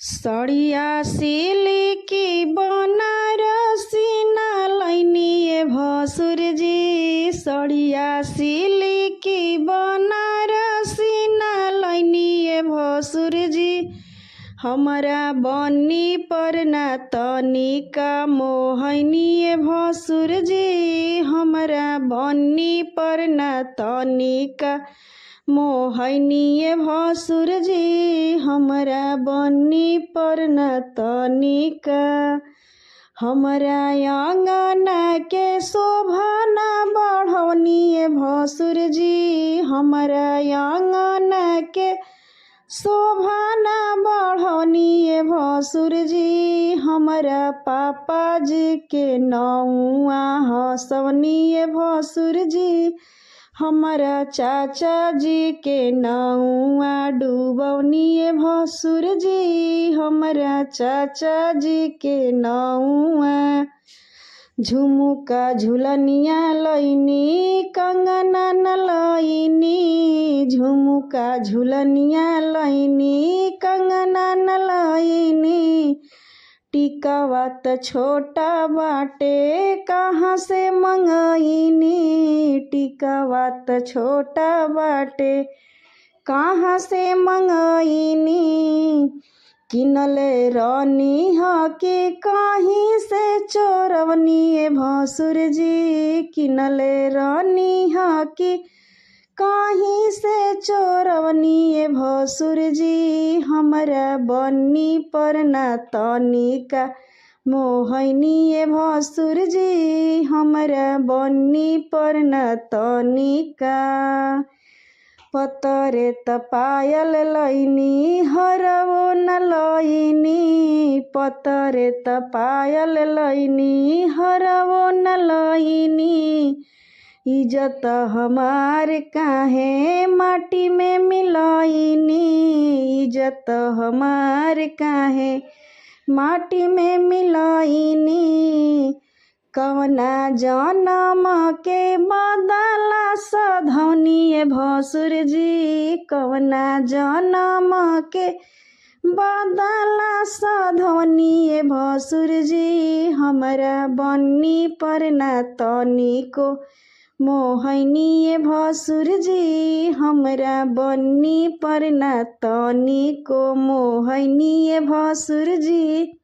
सड़िया सिल्की बनारसी ना लैनी भसुर जी। सड़िया सिल्की बनारसी ना लैनी भसुर जी। हमरा बनी पर ना तनिका मोहनी भसुर जी। हमरा बनी पर ना तनिका मोहनी भसुर जी। हमरा बनी पर न तनिका। हमरा अंगना के शोभा न बढ़ौनी भसुर जी। हमरा अंगना के शोभा न बढ़ौनी भसुर जी। हमरा पापा जी के नौआ हंसवनी भसुर जी। हमरा चाचा जी के नौआ डूबौनी भसुर जी। हमरा चाचा जी के नौआ। झुमुका झुलनिया लैनी कंगना न लैनी। झुमुका झुलनिया लैनी कंगना न लैनी। टिकावा त छोटा बाटे कहाँ से मंगैनी। टिकावा त छोटा बाटे कहाँ से मंगैनी। किनले रानी ह के कहीं से चोरवनी भसुर जी। किनले रानी ह के कहीं से चोरवनी भसुर जी। हमरा बनी पर ना तनिका मोहनी भसुर जी। हमरा बनी पर ना तनिका। पतरे त पायल लैनी हरवो न लैनी। पतरे त पायल लैनी हरवो न लैनी। इज्जत हमार काहे माटी में मिलैनी। इज्जत हमार काहे माटी में मिलैनी। कवना जनम के बदला सधौनी भसुर जी। कवना जनम के बदला सधौनी भसुर जी। हमरा बनी पर ना तनिको मोहनी भसुर जी। हमरा बनी पर ना तनिको मोहनी भसुर जी।